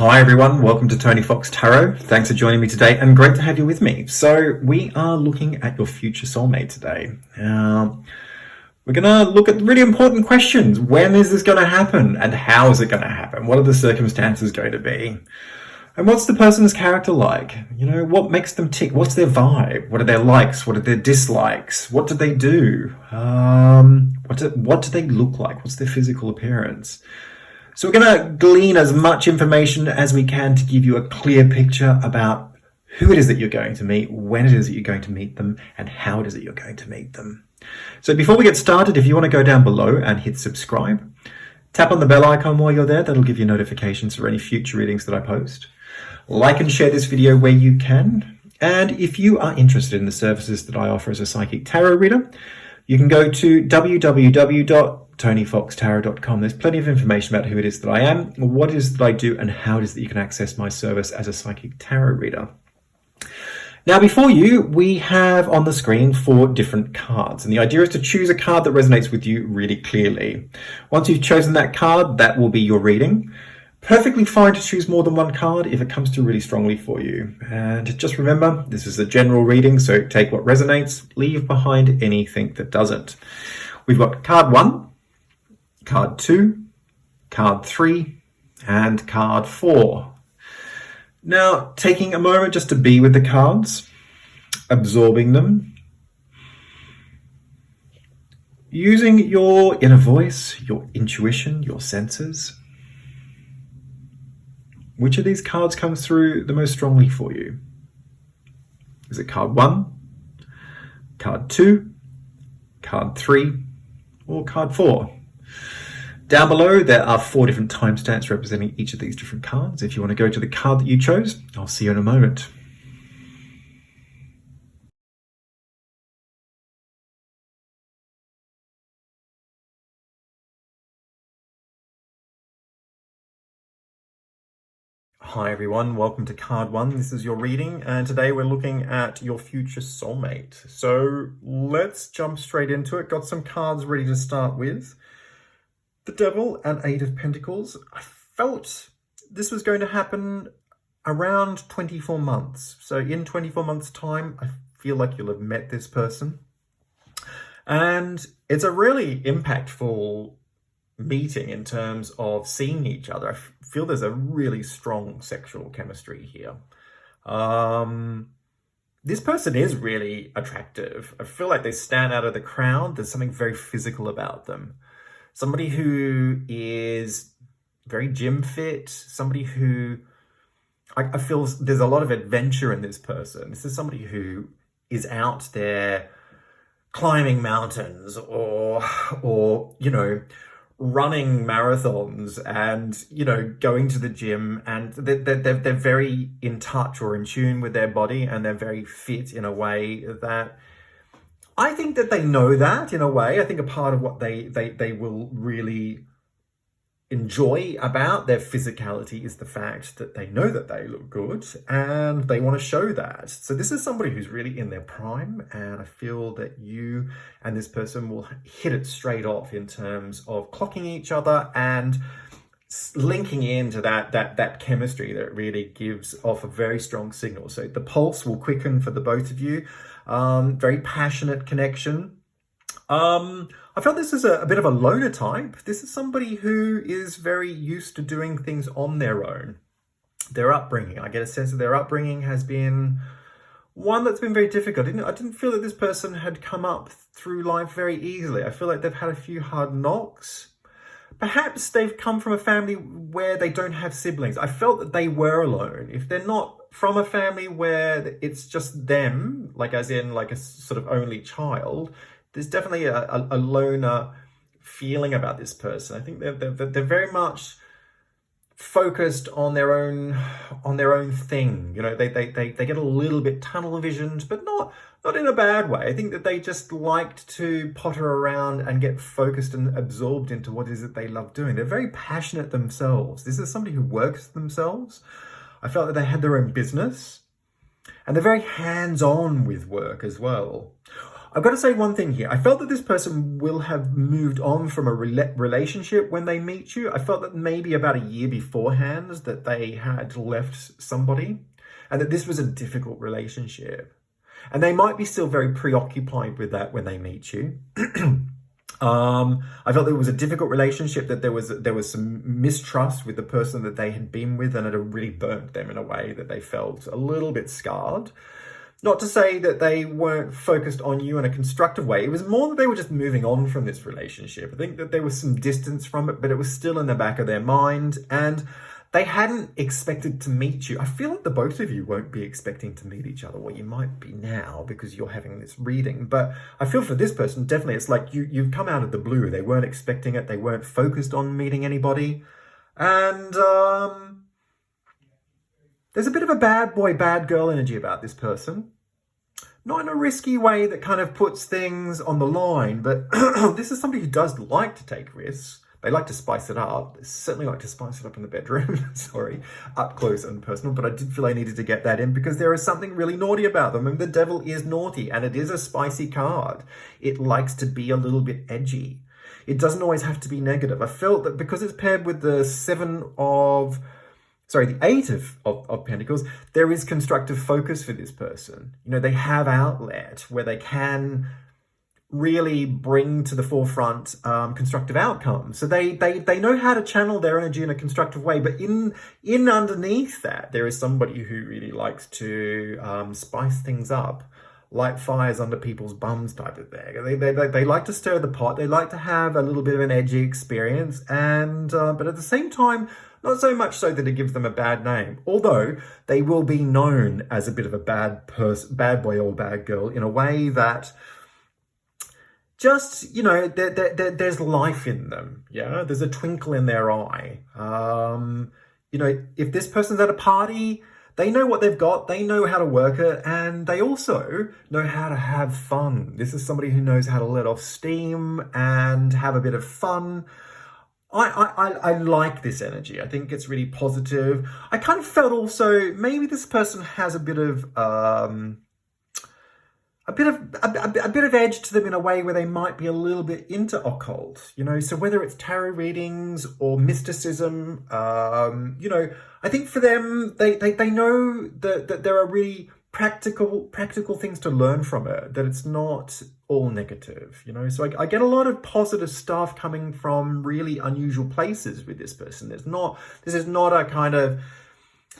Hi everyone, welcome to Tony Fox Tarot. Thanks for joining me today and great to have you with me. So we are looking at your future soulmate today. We're going to look at really important questions. When is this going to happen and how is it going to happen? What are the circumstances going to be? And what's the person's character like? You know, what makes them tick? What's their vibe? What are their likes? What are their dislikes? What do they do? What do they look like? What's their physical appearance? So we're going to glean as much information as we can to give you a clear picture about who it is that you're going to meet, when it is that you're going to meet them, and how it is that you're going to meet them. So before we get started, if you want to go down below and hit subscribe, tap on the bell icon while you're there. That'll give you notifications for any future readings that I post. Like and share this video where you can. And if you are interested in the services that I offer as a psychic tarot reader, you can go to www.tonyfoxtarot.com. There's plenty of information about who it is that I am, what it is that I do, and how it is that you can access my service as a psychic tarot reader. Now, before you, we have on the screen 4 different cards, and the idea is to choose a card that resonates with you really clearly. Once you've chosen that card, that will be your reading. Perfectly fine to choose more than one card if it comes through really strongly for you. And just remember, this is a general reading, so take what resonates, leave behind anything that doesn't. We've got card 1, card 2, card 3, and card 4. Now, taking a moment just to be with the cards, absorbing them, using your inner voice, your intuition, your senses. Which of these cards comes through the most strongly for you? Is it card 1, card 2, card 3, or card 4? Down below, there are 4 different timestamps representing each of these different cards. If you want to go to the card that you chose, I'll see you in a moment. Hi everyone, welcome to card 1. This is your reading, and today we're looking at your future soulmate. So let's jump straight into it. Got some cards ready to start with. The Devil and 8 of Pentacles. I felt this was going to happen around 24 months. So in 24 months' time, I feel like you'll have met this person. And it's a really impactful meeting in terms of seeing each other. I feel there's a really strong sexual chemistry here. This person is really attractive. I feel like they stand out of the crowd. There's something very physical about them. Somebody who is very gym fit, somebody who I feel there's a lot of adventure in this person. This is somebody who is out there climbing mountains or you know, running marathons and, you know, going to the gym, and they're very in touch or in tune with their body, and they're very fit in a way that I think that they know that in a way. I think a part of what they will really enjoy about their physicality is the fact that they know that they look good and they want to show that. So this is somebody who's really in their prime, and I feel that you and this person will hit it straight off in terms of clocking each other and linking into that chemistry that really gives off a very strong signal. So the pulse will quicken for the both of you. Very passionate connection. I felt this is a bit of a loner type. This is somebody who is very used to doing things on their own. Their upbringing, I get a sense that their upbringing has been one that's been very difficult. I didn't feel that this person had come up through life very easily. I feel like they've had a few hard knocks. Perhaps they've come from a family where they don't have siblings. I felt that they were alone. If they're not from a family where it's just them, like as in like a sort of only child, there's definitely a loner feeling about this person. I think they're very much focused on their own thing. You know, they get a little bit tunnel visioned, but not in a bad way. I think that they just liked to potter around and get focused and absorbed into what it is that they love doing. They're very passionate themselves. This is somebody who works themselves. I felt that they had their own business, and they're very hands-on with work as well. I've got to say one thing here. I felt that this person will have moved on from a relationship when they meet you. I felt that maybe about a year beforehand that they had left somebody and that this was a difficult relationship. And they might be still very preoccupied with that when they meet you. I felt that it was a difficult relationship, that there was some mistrust with the person that they had been with, and it had really burnt them in a way that they felt a little bit scarred. Not to say that they weren't focused on you in a constructive way. It was more that they were just moving on from this relationship. I think that there was some distance from it, but it was still in the back of their mind, and they hadn't expected to meet you. I feel like the both of you won't be expecting to meet each other. Well, you might be now because you're having this reading, but I feel for this person, definitely, it's like you've come out of the blue. They weren't expecting it. They weren't focused on meeting anybody. And there's a bit of a bad boy, bad girl energy about this person. Not in a risky way that kind of puts things on the line, but this is somebody who does like to take risks. They like to spice it up. They certainly like to spice it up in the bedroom. Sorry, up close and personal, but I did feel I needed to get that in because there is something really naughty about them, and the devil is naughty, and it is a spicy card. It likes to be a little bit edgy. It doesn't always have to be negative. I felt that because it's paired with the the Eight of Pentacles, there is constructive focus for this person. You know, they have outlet where they can really bring to the forefront constructive outcomes. So they know how to channel their energy in a constructive way, but in underneath that, there is somebody who really likes to spice things up, light fires under people's bums type of thing. They like to stir the pot. They like to have a little bit of an edgy experience, and but at the same time, not so much so that it gives them a bad name, although they will be known as a bit of a bad boy or bad girl in a way that just, you know, there's life in them. Yeah, there's a twinkle in their eye. You know, if this person's at a party, they know what they've got, they know how to work it, and they also know how to have fun. This is somebody who knows how to let off steam and have a bit of fun. I like this energy. I think it's really positive. I kind of felt also maybe this person has a bit of edge to them in a way where they might be a little bit into occult, you know. So whether it's tarot readings or mysticism, you know, I think for them they know that there are really practical things to learn from it, that it's not all negative, you know. So I get a lot of positive stuff coming from really unusual places with this person. This is not a kind of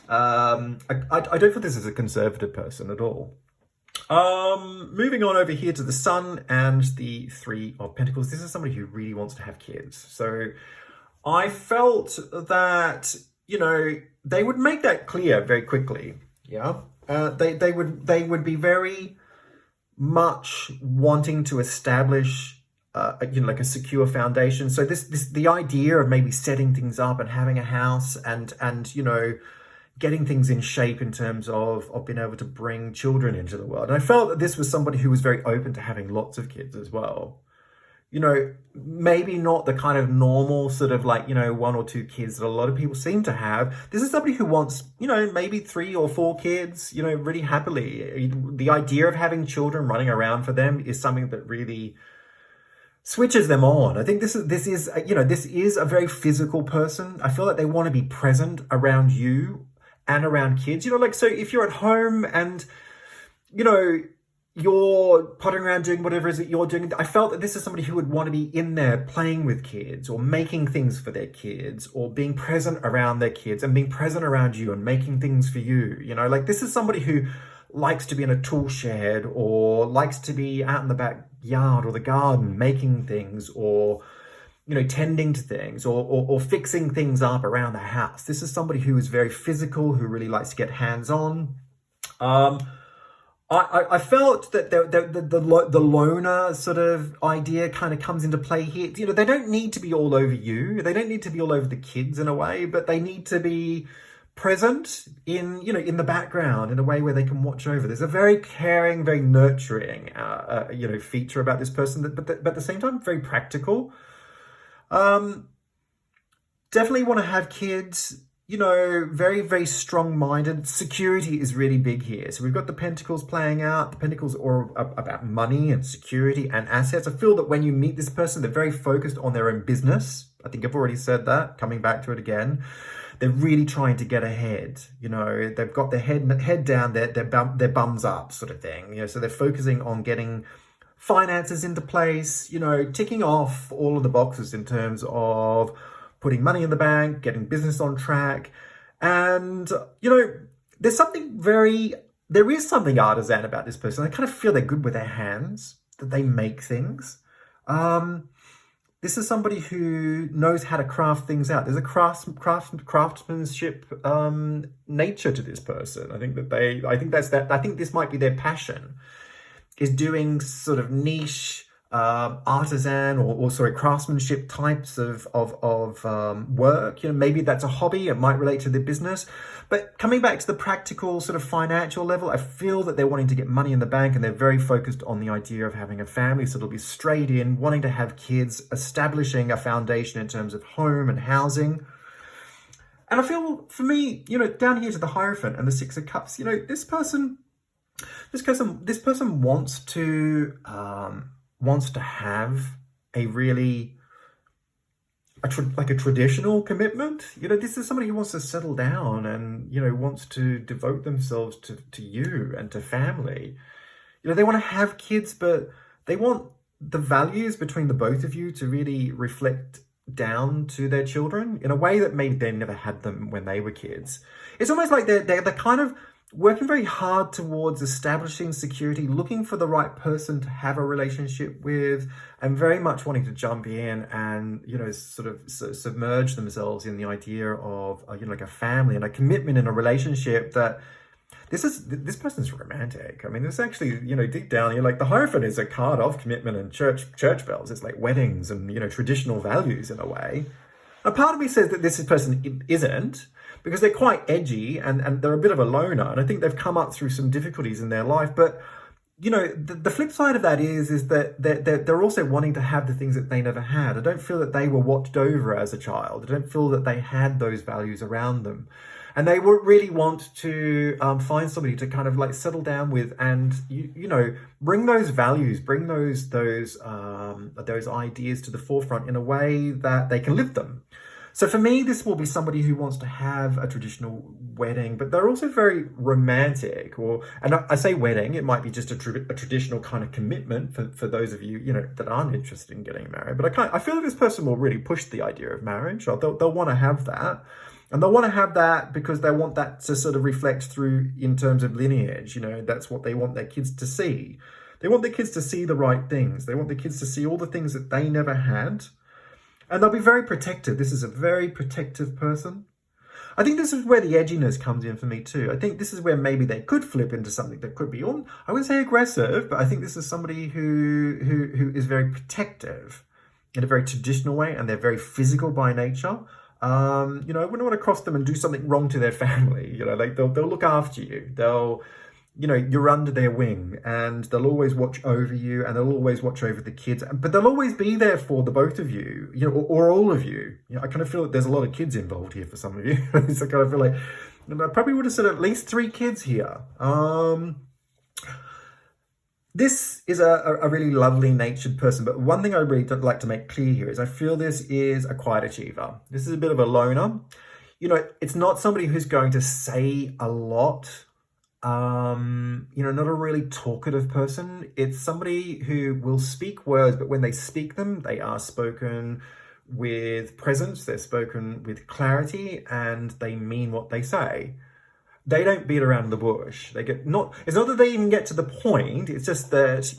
I don't feel this is a conservative person at all. Moving on over here to the Sun and the Three of Pentacles. This is somebody who really wants to have kids. So I felt that, you know, they would make that clear very quickly. Yeah. They would be very much wanting to establish, you know, like a secure foundation. So the idea of maybe setting things up and having a house and you know, getting things in shape in terms of being able to bring children into the world. And I felt that this was somebody who was very open to having lots of kids as well. You know, maybe not the kind of normal sort of like, you know, 1 or 2 kids that a lot of people seem to have. This is somebody who wants, you know, maybe 3 or 4 kids, you know, really happily. The idea of having children running around for them is something that really switches them on. I think this is you know, this is a very physical person. I feel like they want to be present around you and around kids. You know, like, so if you're at home and, you know, you're pottering around doing whatever it is that you're doing, I felt that this is somebody who would want to be in there playing with kids or making things for their kids or being present around their kids and being present around you and making things for you. You know, like, this is somebody who likes to be in a tool shed or likes to be out in the backyard or the garden making things, or, you know, tending to things or fixing things up around the house. This is somebody who is very physical, who really likes to get hands-on. I felt that the loner sort of idea kind of comes into play here. You know, they don't need to be all over you. They don't need to be all over the kids in a way, but they need to be present in, you know, in the background in a way where they can watch over. There's a very caring, very nurturing, you know, feature about this person, but at the same time, very practical. Definitely want to have kids. very, very strong-minded. Security is really big here. So we've got the Pentacles playing out. The Pentacles are about money and security and assets. I feel that when you meet this person, they're very focused on their own business. I think I've already said that, coming back to it again. They're really trying to get ahead. They've got their head down, their bums up sort of thing. So they're focusing on getting finances into place, ticking off all of the boxes in terms of putting money in the bank, getting business on track. And, there is something artisan about this person. I kind of feel they're good with their hands, that they make things. This is somebody who knows how to craft things out. There's a craftsmanship nature to this person. I think this might be their passion, is doing sort of niche artisan or craftsmanship types of work. Maybe that's a hobby. It might relate to their business. But coming back to the practical sort of financial level, I feel that they're wanting to get money in the bank, and they're very focused on the idea of having a family. So it'll be straight in, wanting to have kids, establishing a foundation in terms of home and housing. And I feel, for me, down here to the Hierophant and the Six of Cups, this person wants to have a really a traditional commitment. This is somebody who wants to settle down and wants to devote themselves to you and to family. They want to have kids, but they want the values between the both of you to really reflect down to their children in a way that maybe they never had them when they were kids. It's almost like they're kind of working very hard towards establishing security, looking for the right person to have a relationship with, and very much wanting to jump in and, sort of submerge themselves in the idea of, like a family and a commitment in a relationship that this person's romantic. I mean, there's actually, deep down, like the Hierophant is a card of commitment and church bells. It's like weddings and, traditional values in a way. A part of me says that this person isn't, because they're quite edgy and they're a bit of a loner. And I think they've come up through some difficulties in their life. But, the flip side of that is that they're also wanting to have the things that they never had. I don't feel that they were watched over as a child. I don't feel that they had those values around them. And they would really want to find somebody to kind of like settle down with and, bring those values, bring those ideas to the forefront in a way that they can live them. So for me, this will be somebody who wants to have a traditional wedding, but they're also very romantic. And I say wedding, it might be just a traditional kind of commitment for those of you, that aren't interested in getting married. But I feel like this person will really push the idea of marriage. Or they'll want to have that. And they'll want to have that because they want that to sort of reflect through in terms of lineage. That's what they want their kids to see. They want their kids to see the right things. They want their kids to see all the things that they never had. And they'll be very protective. This is a very protective person. I think this is where the edginess comes in for me too. I think this is where maybe they could flip into something that could be I wouldn't say aggressive, but I think this is somebody who is very protective in a very traditional way, and they're very physical by nature. I wouldn't want to cross them and do something wrong to their family. Like they'll look after you. You're under their wing, and they'll always watch over you, and they'll always watch over the kids, but they'll always be there for the both of you, or all of you. I kind of feel that there's a lot of kids involved here for some of you. So I kind of feel like I probably would have said at least 3 kids here. This is a really lovely natured person, but one thing I really don't like to make clear here is I feel this is a quiet achiever. This is a bit of a loner. It's not somebody who's going to say a lot. Not a really talkative person. It's somebody who will speak words, but when they speak them, they are spoken with presence, they're spoken with clarity, and they mean what they say. They don't beat around the bush. It's not that they even get to the point, it's just that,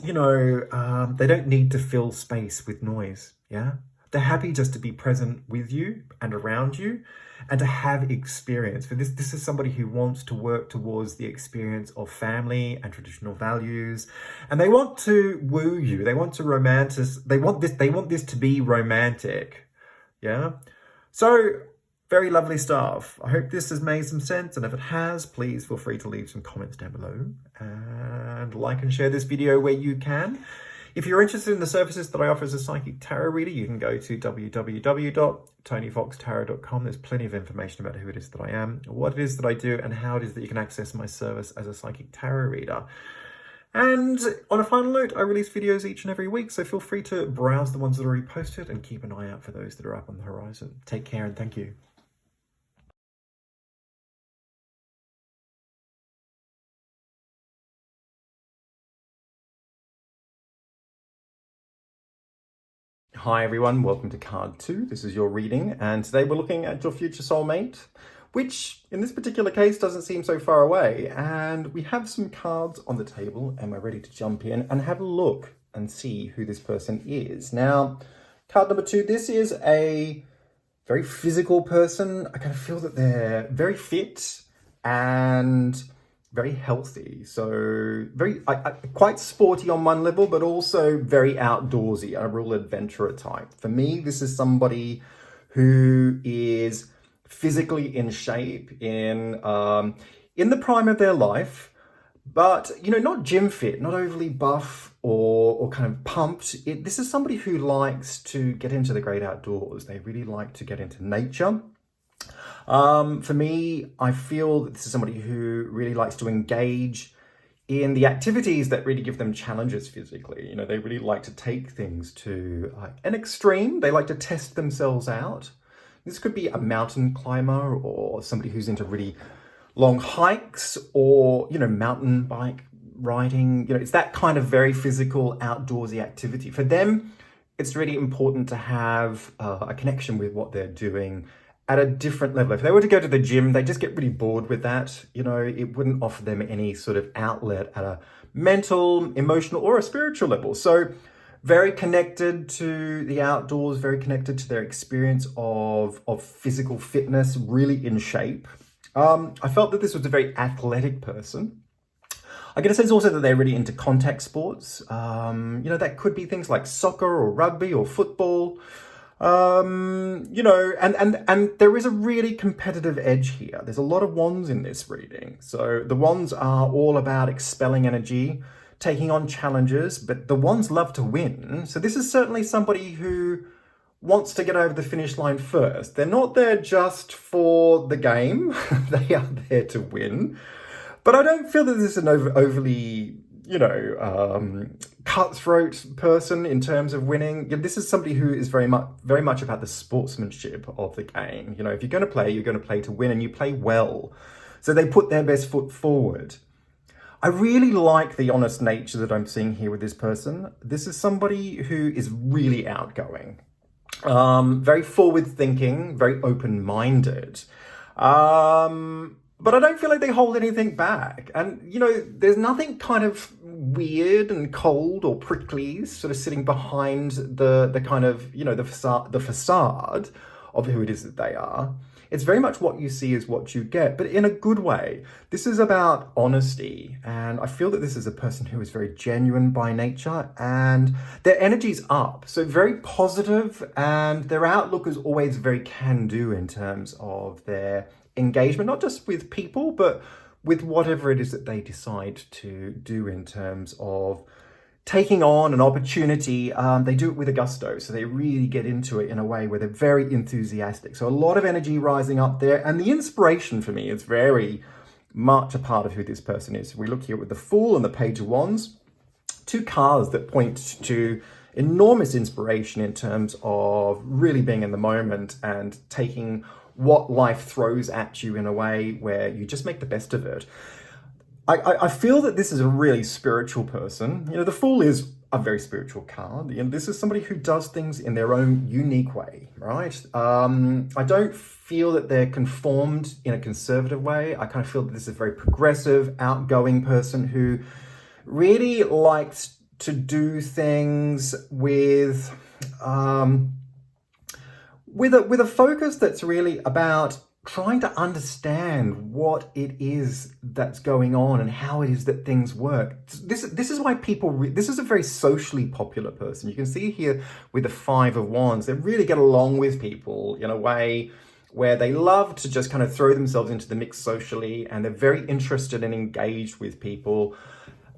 they don't need to fill space with noise, yeah? They're happy just to be present with you and around you, and to have experience. For this is somebody who wants to work towards the experience of family and traditional values, and they want to woo you. They want to They want this to be romantic. Yeah. So very lovely stuff. I hope this has made some sense, and if it has, please feel free to leave some comments down below and like and share this video where you can. If you're interested in the services that I offer as a psychic tarot reader, you can go to www.tonyfoxtarot.com. There's plenty of information about who it is that I am, what it is that I do, and how it is that you can access my service as a psychic tarot reader. And on a final note, I release videos each and every week, so feel free to browse the ones that are already posted and keep an eye out for those that are up on the horizon. Take care and thank you. Hi everyone, welcome to card 2. This is your reading, and today we're looking at your future soulmate, which in this particular case doesn't seem so far away. And we have some cards on the table and we're ready to jump in and have a look and see who this person is. Now, card number 2, this is a very physical person. I kind of feel that they're very fit and very healthy, so very quite sporty on one level, but also very outdoorsy, a real adventurer type. For me, this is somebody who is physically in shape, in the prime of their life, but not gym fit, not overly buff or kind of pumped. This is somebody who likes to get into the great outdoors. They really like to get into nature. For me, I feel that this is somebody who really likes to engage in the activities that really give them challenges physically. They really like to take things to an extreme. They like to test themselves out. This could be a mountain climber or somebody who's into really long hikes or, mountain bike riding. It's that kind of very physical, outdoorsy activity. For them, it's really important to have a connection with what they're doing at a different level. If they were to go to the gym, they just get really bored with that. It wouldn't offer them any sort of outlet at a mental, emotional, or a spiritual level. So very connected to the outdoors, very connected to their experience of physical fitness, really in shape. I felt that this was a very athletic person. I get a sense also that they're really into contact sports. That could be things like soccer or rugby or football. And there is a really competitive edge here. There's a lot of wands in this reading. So the wands are all about expelling energy, taking on challenges, but the wands love to win. So this is certainly somebody who wants to get over the finish line first. They're not there just for the game. They are there to win. But I don't feel that this is an overly cutthroat person in terms of winning. This is somebody who is very much about the sportsmanship of the game. If you're going to play to win, and you play well. So they put their best foot forward. I really like the honest nature that I'm seeing here with this person. This is somebody who is really outgoing, very forward thinking, very open-minded. But I don't feel like they hold anything back. And, there's nothing kind of weird and cold or prickly sort of sitting behind the kind of, the facade of who it is that they are. It's very much what you see is what you get, but in a good way. This is about honesty. And I feel that this is a person who is very genuine by nature, and their energy's up. So very positive, and their outlook is always very can-do in terms of their engagement, not just with people, but with whatever it is that they decide to do in terms of taking on an opportunity. They do it with a gusto, so they really get into it in a way where they're very enthusiastic. So a lot of energy rising up there, and the inspiration for me is very much a part of who this person is. We look here with the Fool and the Page of Wands, two cards that point to enormous inspiration in terms of really being in the moment and taking what life throws at you in a way where you just make the best of it. I feel that this is a really spiritual person. The Fool is a very spiritual card. This is somebody who does things in their own unique way, right? I don't feel that they're conformed in a conservative way. I kind of feel that this is a very progressive, outgoing person who really likes to do things with a focus that's really about trying to understand what it is that's going on and how it is that things work. This is why this is a very socially popular person. You can see here with the Five of Wands, they really get along with people in a way where they love to just kind of throw themselves into the mix socially, and they're very interested and engaged with people.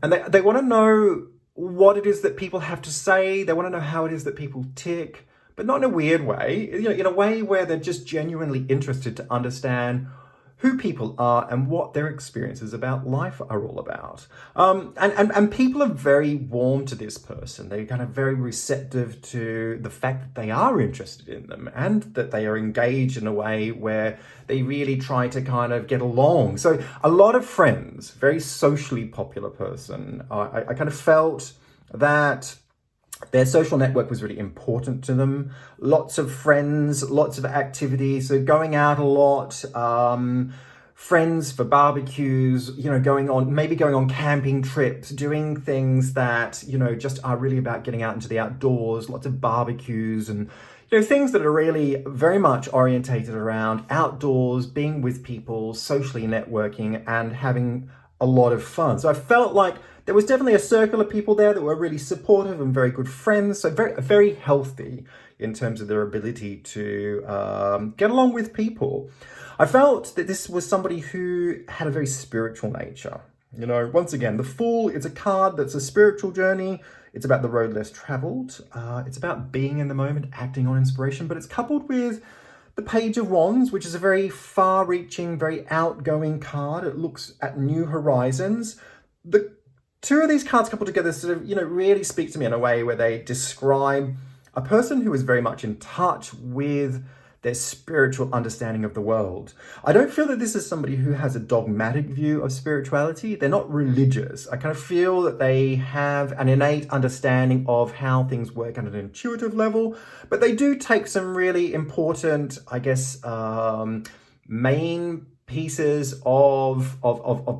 And they want to know what it is that people have to say. They want to know how it is that people tick, but not in a weird way, in a way where they're just genuinely interested to understand who people are and what their experiences about life are all about. And people are very warm to this person. They're kind of very receptive to the fact that they are interested in them and that they are engaged in a way where they really try to kind of get along. So a lot of friends, very socially popular person. I kind of felt that their social network was really important to them. Lots of friends, lots of activities. So going out a lot, friends for barbecues, going on camping trips, doing things that, just are really about getting out into the outdoors, lots of barbecues and, things that are really very much orientated around outdoors, being with people, socially networking and having a lot of fun. So I felt like there was definitely a circle of people there that were really supportive and very good friends. So very, very healthy in terms of their ability to get along with people. I felt that this was somebody who had a very spiritual nature. Once again, the Fool is a card that's a spiritual journey. It's about the road less traveled. It's about being in the moment, acting on inspiration, but it's coupled with the Page of Wands, which is a very far-reaching, very outgoing card. It looks at new horizons. The two of these cards coupled together sort of, really speak to me in a way where they describe a person who is very much in touch with their spiritual understanding of the world. I don't feel that this is somebody who has a dogmatic view of spirituality. They're not religious. I kind of feel that they have an innate understanding of how things work at an intuitive level, but they do take some really important, I guess, main pieces of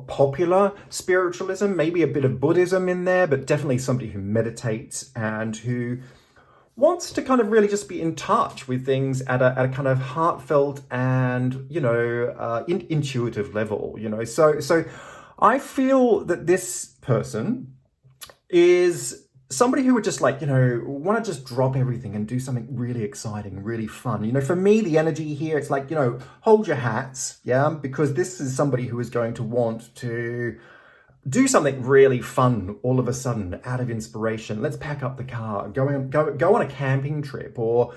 popular spiritualism, maybe a bit of Buddhism in there, but definitely somebody who meditates and who wants to kind of really just be in touch with things at a kind of heartfelt and, intuitive level, So I feel that this person is somebody who would just want to just drop everything and do something really exciting, really fun. For me, the energy here, it's like, hold your hats, yeah? Because this is somebody who is going to want to do something really fun all of a sudden out of inspiration. Let's pack up the car, go on a camping trip, or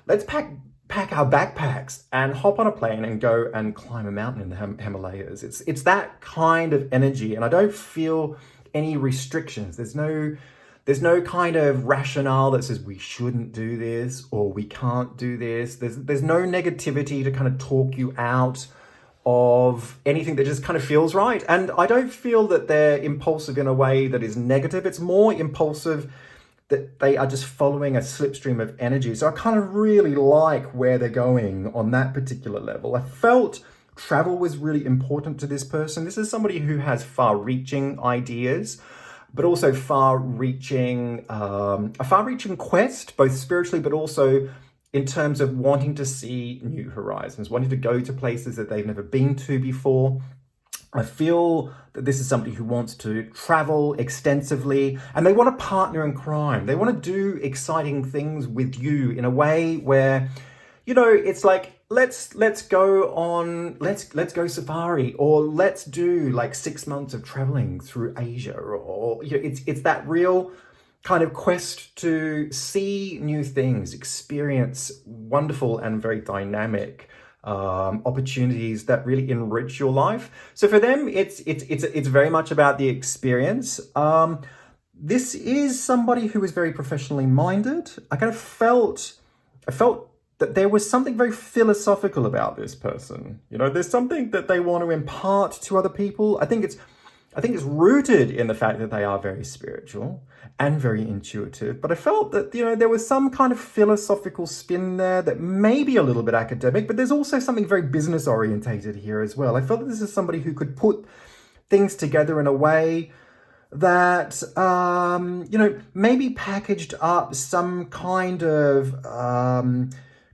let's pack our backpacks and hop on a plane and go and climb a mountain in the Himalayas. It's that kind of energy, and I don't feel any restrictions. There's no kind of rationale that says we shouldn't do this or we can't do this. There's no negativity to kind of talk you out of anything that just kind of feels right. And I don't feel that they're impulsive in a way that is negative. It's more impulsive that they are just following a slipstream of energy. So I kind of really like where they're going on that particular level. I felt travel was really important to this person. This is somebody who has far-reaching ideas, but also a far-reaching quest, both spiritually, but also in terms of wanting to see new horizons, wanting to go to places that they've never been to before. I feel that this is somebody who wants to travel extensively, and they want to partner in crime. They want to do exciting things with you in a way where, it's like, let's go safari, or let's do like 6 months of traveling through Asia, or it's that real kind of quest to see new things, experience wonderful and very dynamic opportunities that really enrich your life. So for them, it's very much about the experience. This is somebody who is very professionally minded. I felt that there was something very philosophical about this person. There's something that they want to impart to other people. I think it's rooted in the fact that they are very spiritual and very intuitive. But I felt that, there was some kind of philosophical spin there that may be a little bit academic, but there's also something very business orientated here as well. I felt that this is somebody who could put things together in a way that, maybe packaged up some kind of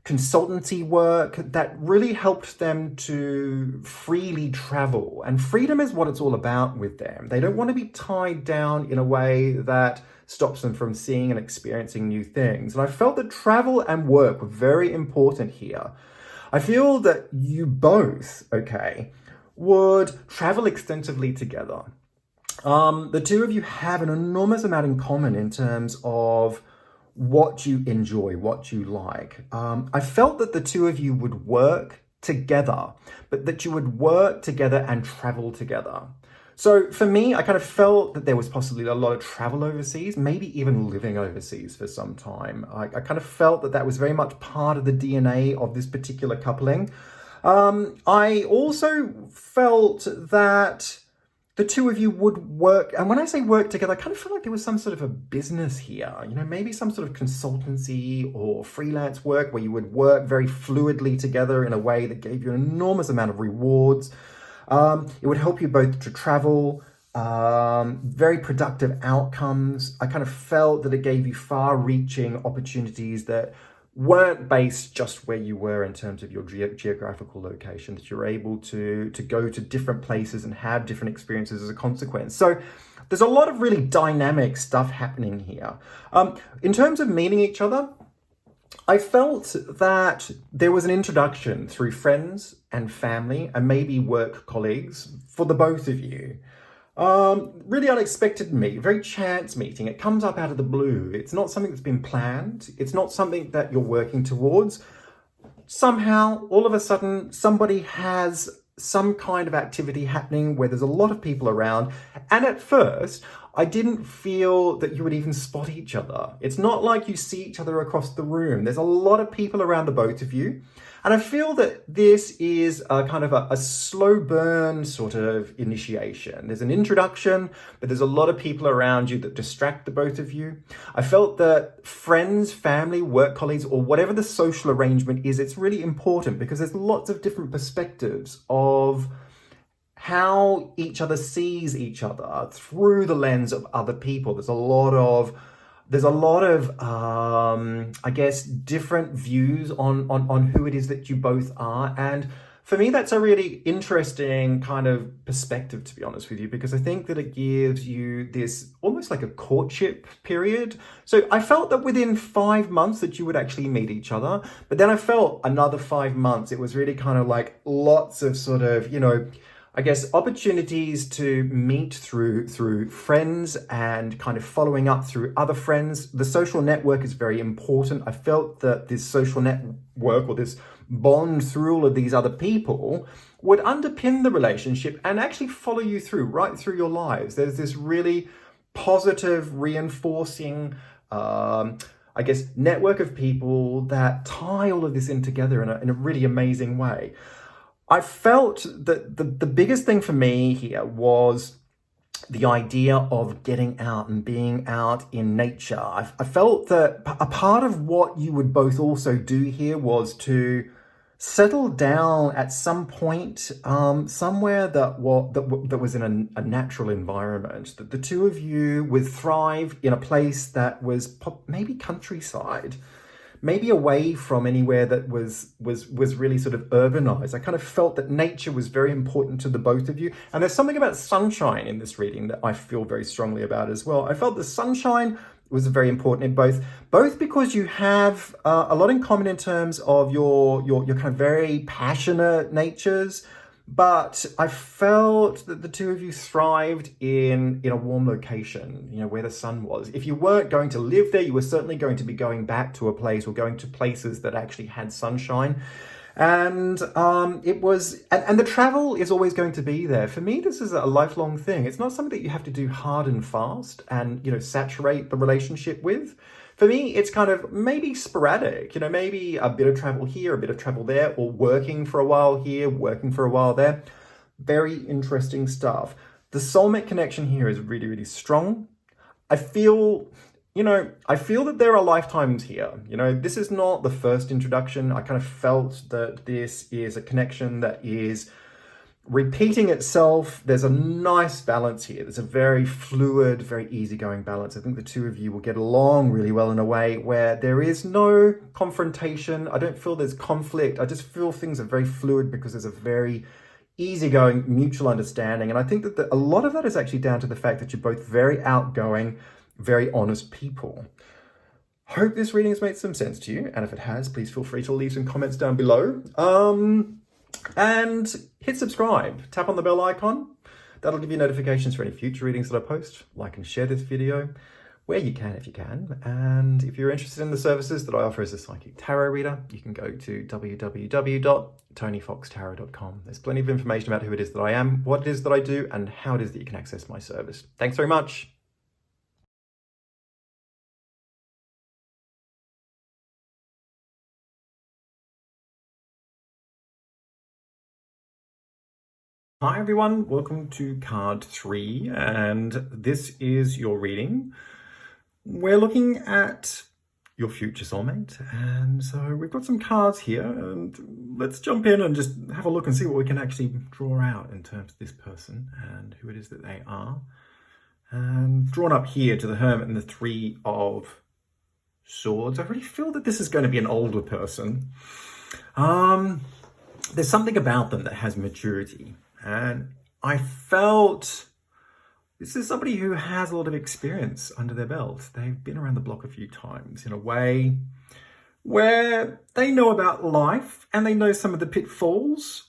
consultancy work that really helped them to freely travel. And freedom is what it's all about with them. They don't want to be tied down in a way that stops them from seeing and experiencing new things. And I felt that travel and work were very important here. I feel that you both, would travel extensively together. The two of you have an enormous amount in common in terms of what you enjoy, what you like. I felt that the two of you would work together, but that you would work together and travel together. So for me, I kind of felt that there was possibly a lot of travel overseas, maybe even living overseas for some time. I kind of felt that that was very much part of the DNA of this particular coupling. I also felt that the two of you would work, and when I say work together, I kind of feel like there was some sort of a business here, maybe some sort of consultancy or freelance work where you would work very fluidly together in a way that gave you an enormous amount of rewards. It would help you both to travel, very productive outcomes. I kind of felt that it gave you far-reaching opportunities that weren't based just where you were in terms of your geographical location, that you're able to go to different places and have different experiences as a consequence. So there's a lot of really dynamic stuff happening here. In terms of meeting each other, I felt that there was an introduction through friends and family and maybe work colleagues for the both of you. Really unexpected meet, very chance meeting. It comes up out of the blue. It's not something that's been planned. It's not something that you're working towards. Somehow, all of a sudden, somebody has some kind of activity happening where there's a lot of people around. And at first, I didn't feel that you would even spot each other. It's not like you see each other across the room. There's a lot of people around the both of you. And I feel that this is a kind of a slow burn sort of initiation. There's an introduction, but there's a lot of people around you that distract the both of you. I felt that friends, family, work colleagues, or whatever the social arrangement is, it's really important because there's lots of different perspectives of how each other sees each other through the lens of other people. There's a lot of I guess, different views on who it is that you both are. And for me, that's a really interesting kind of perspective, to be honest with you, because I think that it gives you this almost like a courtship period. So I felt that within 5 months that you would actually meet each other. But then I felt another 5 months, it was really kind of like lots of sort of, I guess, opportunities to meet through friends and kind of following up through other friends. The social network is very important. I felt that this social network or this bond through all of these other people would underpin the relationship and actually follow you through, right through your lives. There's this really positive, reinforcing, I guess, network of people that tie all of this in together in a really amazing way. I felt that the biggest thing for me here was the idea of getting out and being out in nature. I felt that a part of what you would both also do here was to settle down at some point, somewhere that was in a natural environment. That the two of you would thrive in a place that was maybe countryside, maybe away from anywhere that was really sort of urbanized. I kind of felt that nature was very important to the both of you. And there's something about sunshine in this reading that I feel very strongly about as well. I felt the sunshine was very important in both because you have a lot in common in terms of your kind of very passionate natures. But I felt that the two of you thrived in a warm location, where the sun was. If you weren't going to live there, you were certainly going to be going back to a place or going to places that actually had sunshine. And the travel is always going to be there. For me, this is a lifelong thing. It's not something that you have to do hard and fast and, saturate the relationship with. For me, it's kind of maybe sporadic, maybe a bit of travel here, a bit of travel there, or working for a while here, working for a while there. Very interesting stuff. The soulmate connection here is really, really strong. I feel that there are lifetimes here. This is not the first introduction. I kind of felt that this is a connection that is repeating itself. There's a nice balance here. There's a very fluid, very easygoing balance. I think the two of you will get along really well in a way where there is no confrontation. I don't feel there's conflict. I just feel things are very fluid because there's a very easygoing mutual understanding. And I think that a lot of that is actually down to the fact that you're both very outgoing, very honest people. Hope this reading has made some sense to you. And if it has, please feel free to leave some comments down below. And hit subscribe, tap on the bell icon, That'll give you notifications for any future readings that I post. Like and share this video where you can if you can. And if you're interested in the services that I offer as a psychic tarot reader, you can go to www.tonyfoxtarot.com. There's plenty of information about who it is that I am, what it is that I do, and how it is that you can access my service. Thanks very much. Hi everyone, welcome to card 3, and this is your reading. We're looking at your future soulmate, and so we've got some cards here, and let's jump in and just have a look and see what we can actually draw out in terms of this person and who it is that they are. And drawn up here to the Hermit and the Three of Swords, I really feel that this is going to be an older person. There's something about them that has maturity. And I felt this is somebody who has a lot of experience under their belt. They've been around the block a few times in a way where they know about life and they know some of the pitfalls.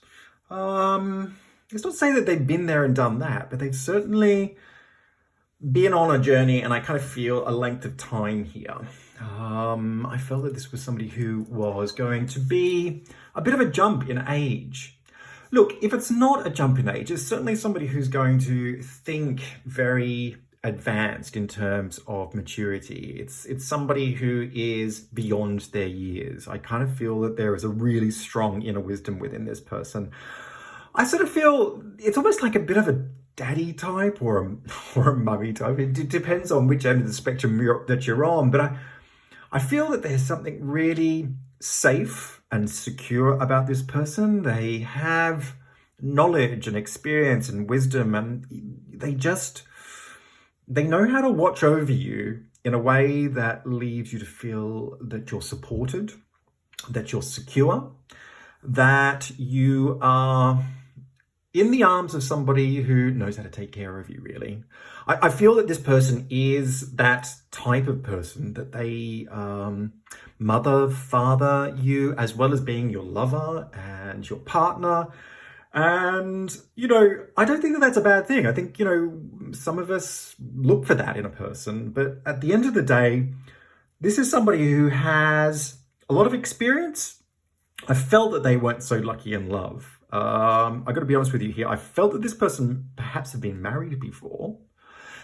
It's not to say that they've been there and done that, but they've certainly been on a journey, and I kind of feel a length of time here. I felt that this was somebody who was going to be a bit of a jump in age. Look, if it's not a jump in age, it's certainly somebody who's going to think very advanced in terms of maturity. It's somebody who is beyond their years. I kind of feel that there is a really strong inner wisdom within this person. I sort of feel it's almost like a bit of a daddy type or a mummy type. It depends on which end of the spectrum that you're on, but I feel that there's something really safe and secure about this person. They have knowledge and experience and wisdom, and they know how to watch over you in a way that leaves you to feel that you're supported, that you're secure, that you are in the arms of somebody who knows how to take care of you, really. I feel that this person is that type of person that they mother, father you, as well as being your lover and your partner. And, I don't think that that's a bad thing. I think, some of us look for that in a person. But at the end of the day, this is somebody who has a lot of experience. I felt that they weren't so lucky in love. I got to be honest with you here. I felt that this person perhaps had been married before.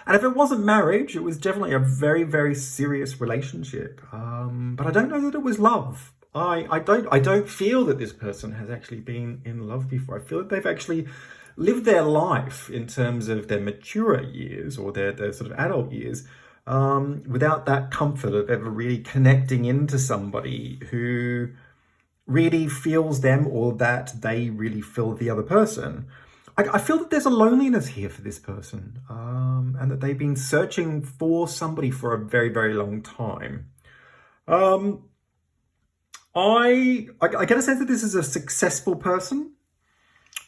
And if it wasn't marriage, it was definitely a very, very serious relationship. But I don't know that it was love. I don't feel that this person has actually been in love before. I feel that they've actually lived their life in terms of their mature years or their sort of adult years without that comfort of ever really connecting into somebody who really feels them or that they really feel the other person. I feel that there's a loneliness here for this person, and that they've been searching for somebody for a very, very long time. I get a sense that this is a successful person.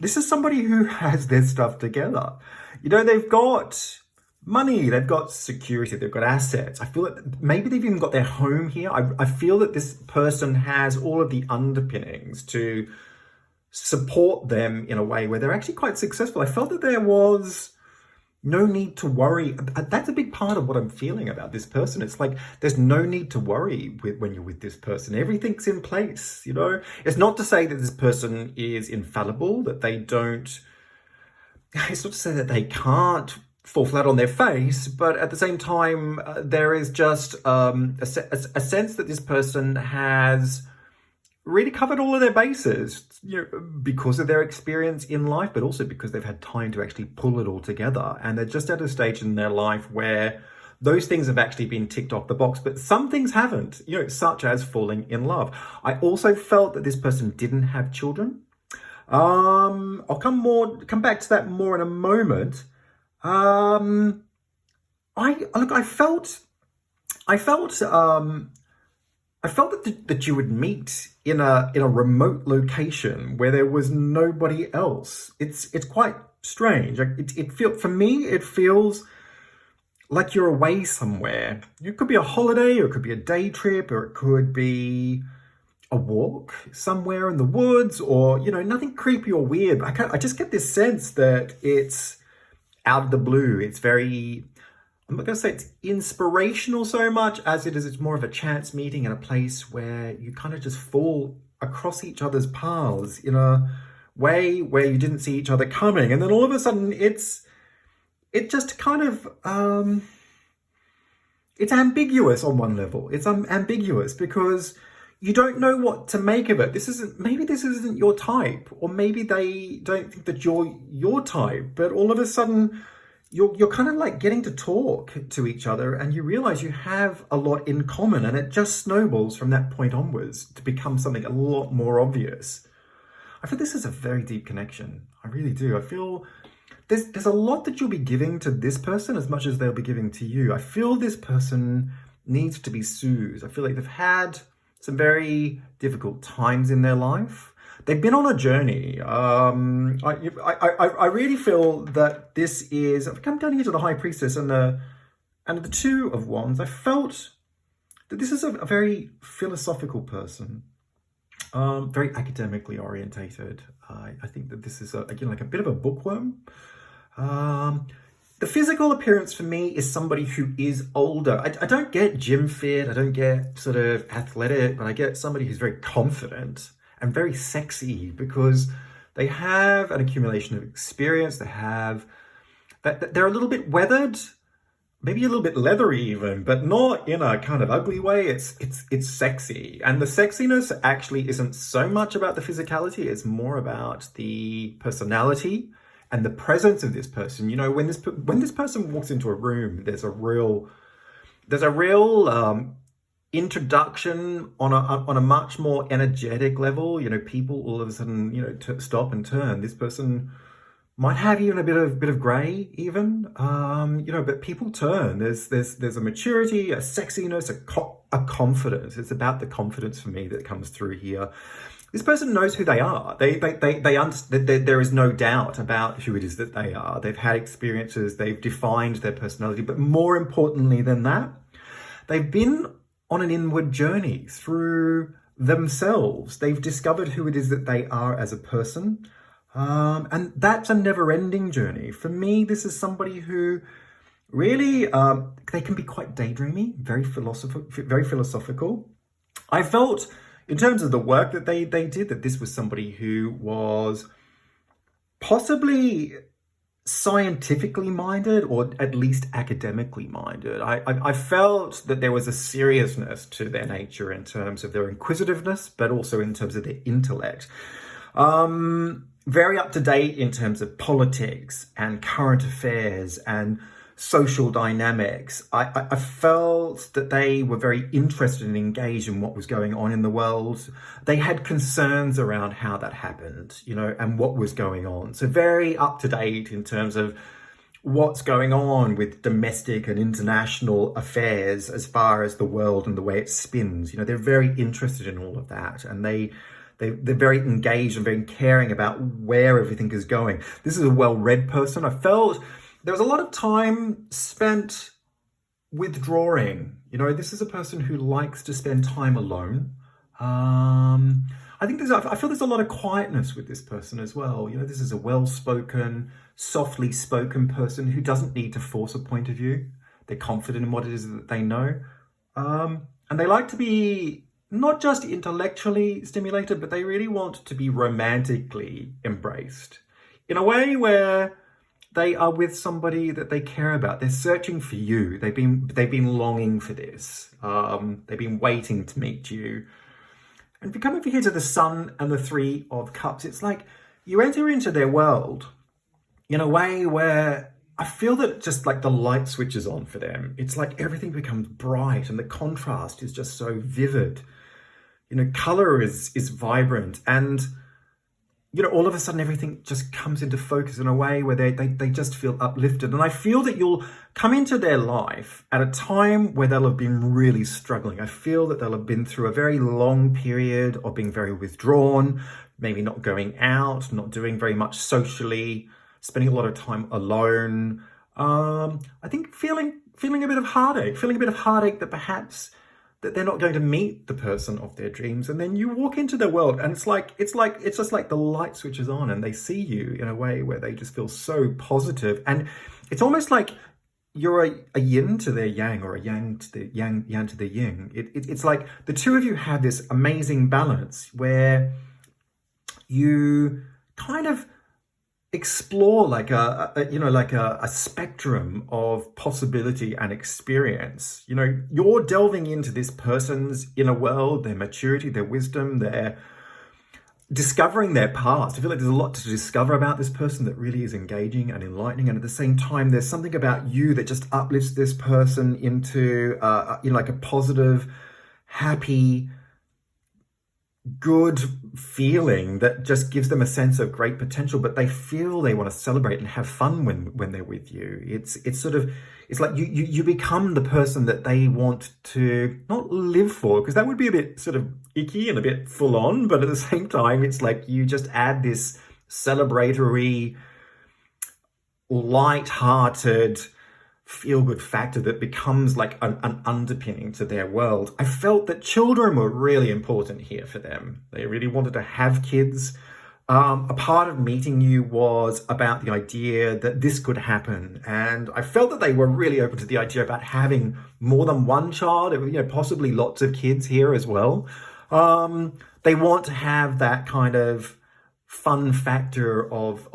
This is somebody who has their stuff together. They've got money, they've got security, they've got assets. I feel that maybe they've even got their home here. I feel that this person has all of the underpinnings to support them in a way where they're actually quite successful. I felt that there was no need to worry. That's a big part of what I'm feeling about this person. It's like there's no need to worry when you're with this person. Everything's in place, It's not to say that this person is infallible, that they don't... It's not to say that they can't fall flat on their face, but at the same time, there is just a sense that this person has really covered all of their bases, because of their experience in life, but also because they've had time to actually pull it all together. And they're just at a stage in their life where those things have actually been ticked off the box, but some things haven't, such as falling in love. I also felt that this person didn't have children. I'll come back to that more in a moment. I felt that you would meet in a remote location where there was nobody else. It's quite strange. For me, it feels like you're away somewhere. It could be a holiday, or it could be a day trip, or it could be a walk somewhere in the woods, or nothing creepy or weird. But I just get this sense that it's out of the blue. It's very, I'm not going to say it's inspirational so much as it is, it's more of a chance meeting in a place where you kind of just fall across each other's paths in a way where you didn't see each other coming. And then all of a sudden it just kind of, it's ambiguous on one level. It's ambiguous because you don't know what to make of it. Maybe this isn't your type, or maybe they don't think that you're your type, but all of a sudden you're kind of like getting to talk to each other and you realize you have a lot in common, and it just snowballs from that point onwards to become something a lot more obvious. I feel this is a very deep connection. I really do. I feel there's a lot that you'll be giving to this person as much as they'll be giving to you. I feel this person needs to be soothed. I feel like they've had some very difficult times in their life. They've been on a journey. I really feel that this is, I've come down here to the High Priestess and the Two of Wands. I felt that this is a very philosophical person, very academically orientated. I think that this is, again, like a bit of a bookworm. The physical appearance for me is somebody who is older. I don't get gym fit, I don't get sort of athletic, but I get somebody who's very confident and very sexy because they have an accumulation of experience. They're a little bit weathered, maybe a little bit leathery even, but not in a kind of ugly way. It's sexy. And the sexiness actually isn't so much about the physicality, it's more about the personality and the presence of this person. You know, when this person walks into a room, there's a real introduction on a much more energetic level. You know, people all of a sudden, you know, stop and turn. This person might have even a bit of grey, even. You know, but people turn. There's a maturity, a sexiness, a confidence. It's about the confidence for me that comes through here. This person knows who they are. They understand. There is no doubt about who it is that they are. They've had experiences. They've defined their personality. But more importantly than that, they've been on an inward journey through themselves. They've discovered who it is that they are as a person. And that's a never-ending journey. For me, this is somebody who really, they can be quite daydreamy, very philosophical. I felt, in terms of the work that they did, that this was somebody who was possibly scientifically minded, or at least academically minded. I felt that there was a seriousness to their nature in terms of their inquisitiveness, but also in terms of their intellect. Very up to date in terms of politics and current affairs and social dynamics. I felt that they were very interested and engaged in what was going on in the world. They had concerns around how that happened, you know, and what was going on. So very up to date in terms of what's going on with domestic and international affairs as far as the world and the way it spins. You know, they're very interested in all of that, and they're very engaged and very caring about where everything is going. This is a well-read person. I felt there was a lot of time spent withdrawing. You know, this is a person who likes to spend time alone. I feel there's a lot of quietness with this person as well. You know, this is a well-spoken, softly spoken person who doesn't need to force a point of view. They're confident in what it is that they know. And they like to be not just intellectually stimulated, but they really want to be romantically embraced in a way where they are with somebody that they care about. They're searching for you. They've been longing for this. They've been waiting to meet you. And if you come over here to the Sun and the Three of Cups, it's like you enter into their world in a way where I feel that just like the light switches on for them. It's like everything becomes bright and the contrast is just so vivid. You know, color is vibrant, and you know, all of a sudden everything just comes into focus in a way where they just feel uplifted. And I feel that you'll come into their life at a time where they'll have been really struggling. I feel that they'll have been through a very long period of being very withdrawn, maybe not going out, not doing very much socially, spending a lot of time alone. I think feeling a bit of heartache that perhaps that they're not going to meet the person of their dreams, and then you walk into their world, and it's just like the light switches on, and they see you in a way where they just feel so positive, and it's almost like you're a yin to their yang, or a yang to the yang to the yin. It's like the two of you have this amazing balance where you kind of explore like a spectrum of possibility and experience. You're delving into this person's inner world, their maturity, their wisdom, their discovering their past. I feel like there's a lot to discover about this person that really is engaging and enlightening, and at the same time there's something about you that just uplifts this person into like a positive, happy, good feeling that just gives them a sense of great potential, but they feel they want to celebrate and have fun when they're with you. It's like you become the person that they want to not live for, because that would be a bit sort of icky and a bit full on, but at the same time it's like you just add this celebratory, light-hearted, feel-good factor that becomes like an underpinning to their world. I felt that children were really important here for them. They really wanted to have kids. A part of meeting you was about the idea that this could happen, and I felt that they were really open to the idea about having more than one child, possibly lots of kids here as well. They want to have that kind of fun factor of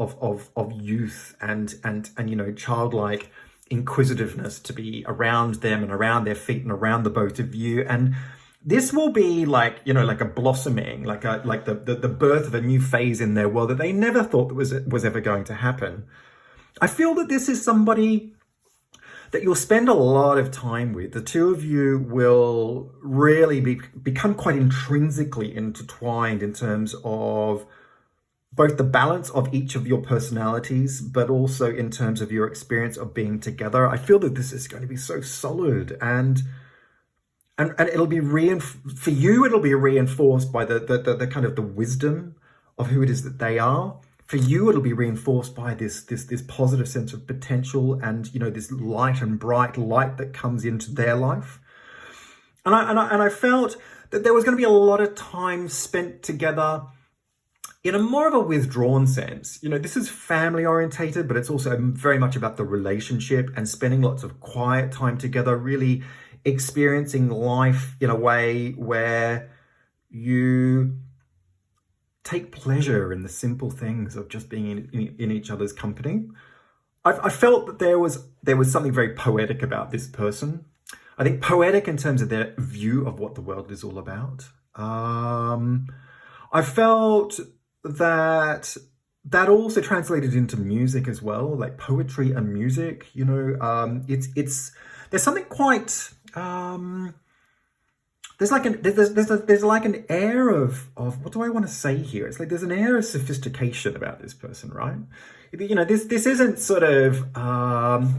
youth and childlike inquisitiveness to be around them and around their feet and around the both of you. And this will be like a blossoming, like the birth of a new phase in their world that they never thought was ever going to happen. I feel that this is somebody that you'll spend a lot of time with. The two of you will really become quite intrinsically intertwined in terms of both the balance of each of your personalities, but also in terms of your experience of being together. I feel that this is going to be so solid, and it'll be for you. It'll be reinforced by the kind of the wisdom of who it is that they are. For you, it'll be reinforced by this positive sense of potential and this light and bright light that comes into their life. And I felt that there was going to be a lot of time spent together in a more of a withdrawn sense. This is family orientated, but it's also very much about the relationship and spending lots of quiet time together, really experiencing life in a way where you take pleasure in the simple things of just being in each other's company. I felt that there was something very poetic about this person. I think poetic in terms of their view of what the world is all about. I felt that also translated into music as well, like poetry and music. It's there's something quite there's like an air of what do I want to say here? It's like there's an air of sophistication about this person, right? This isn't sort of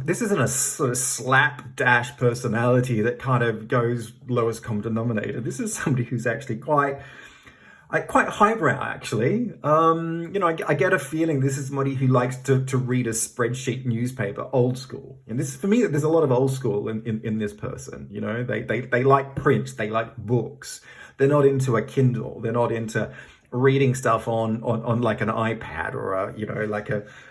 this isn't a sort of slapdash personality that kind of goes lowest common denominator. This is somebody who's actually quite highbrow, actually. I get a feeling this is somebody who likes to read a spreadsheet newspaper, old school. And this is, for me, there's a lot of old school in this person. They like print, they like books. They're not into a Kindle. They're not into reading stuff on like an iPad or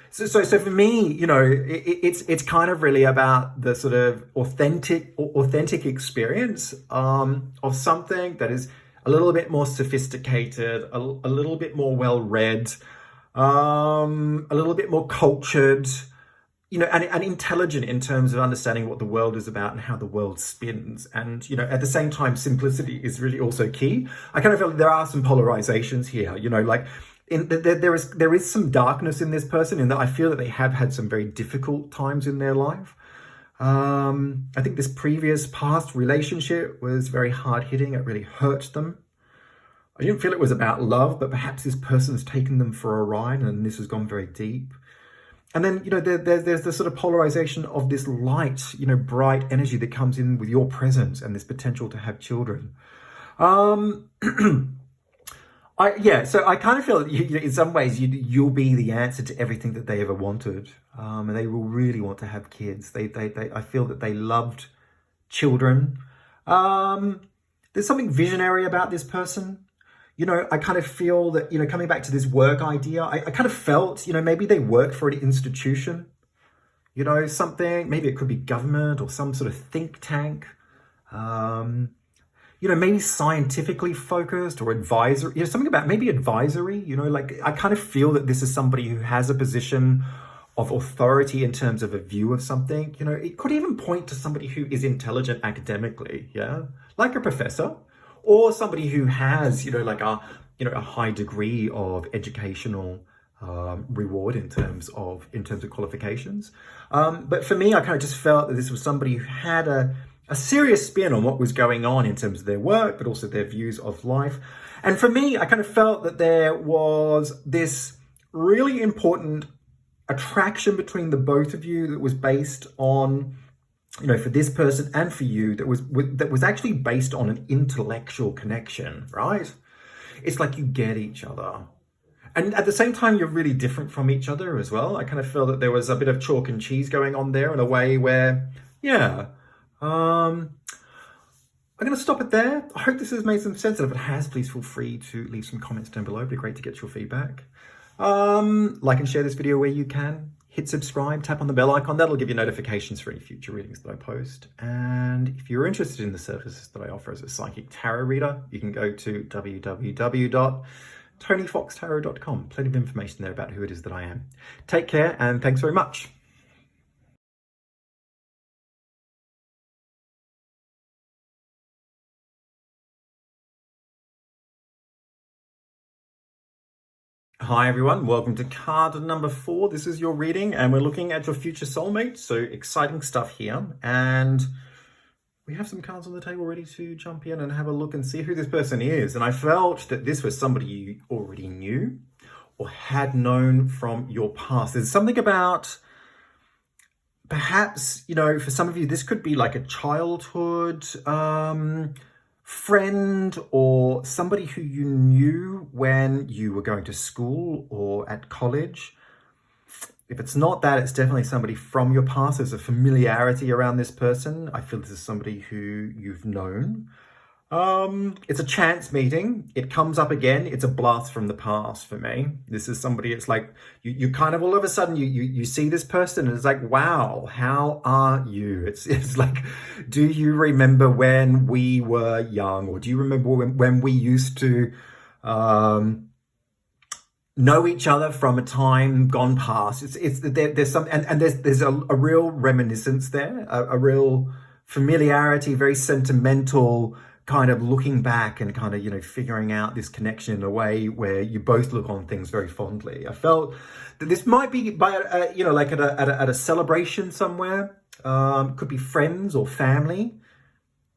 So for me, it's kind of really about the sort of authentic experience of something that is a little bit more sophisticated, a little bit more well-read, a little bit more cultured, and intelligent in terms of understanding what the world is about and how the world spins. And, at the same time, simplicity is really also key. I kind of feel like there are some polarizations here, there is some darkness in this person, in that I feel that they have had some very difficult times in their life. I think this previous past relationship was very hard-hitting. It really hurt them. I didn't feel it was about love, but perhaps this person's taken them for a ride and this has gone very deep. And then, there's the sort of polarization of this light, bright energy that comes in with your presence and this potential to have children. So I kind of feel that in some ways you'll be the answer to everything that they ever wanted, and they will really want to have kids. I feel that they loved children. there's something visionary about this person. I kind of feel that, coming back to this work idea, I kind of felt, maybe they worked for an institution, something, maybe it could be government or some sort of think tank, maybe scientifically focused or advisory, something about maybe advisory, like I kind of feel that this is somebody who has a position of authority in terms of a view of something. It could even point to somebody who is intelligent academically, like a professor, or somebody who has, like a high degree of educational reward in terms of qualifications. But for me, I kind of just felt that this was somebody who had a serious spin on what was going on in terms of their work, but also their views of life. And for me, I kind of felt that there was this really important attraction between the both of you that was based on, for this person and for you, that was actually based on an intellectual connection, right? It's like you get each other. And at the same time, you're really different from each other as well. I kind of feel that there was a bit of chalk and cheese going on there in a way where, I'm going to stop it there. I hope this has made some sense. And if it has, please feel free to leave some comments down below. It'd be great to get your feedback. Like and share this video where you can. Hit subscribe, tap on the bell icon. That'll give you notifications for any future readings that I post. And if you're interested in the services that I offer as a psychic tarot reader, you can go to www.tonyfoxtarot.com. Plenty of information there about who it is that I am. Take care, and thanks very much. Hi everyone, welcome to card number 4. This is your reading and we're looking at your future soulmate. So exciting stuff here. And we have some cards on the table ready to jump in and have a look and see who this person is. And I felt that this was somebody you already knew or had known from your past. There's something about, perhaps, for some of you, this could be like a childhood friend or somebody who you knew when you were going to school or at college. If it's not that, it's definitely somebody from your past. There's a familiarity around this person. I feel this is somebody who you've known. It's a chance meeting. It comes up again. It's a blast from the past for me. This is somebody, it's like you kind of all of a sudden you see this person and it's like, wow, how are you? It's like, do you remember when we were young, or do you remember when we used to know each other from a time gone past? There's some and there's a real reminiscence there, a real familiarity, very sentimental kind of looking back and kind of, figuring out this connection in a way where you both look on things very fondly. I felt that this might be by, like at a celebration somewhere. Could be friends or family.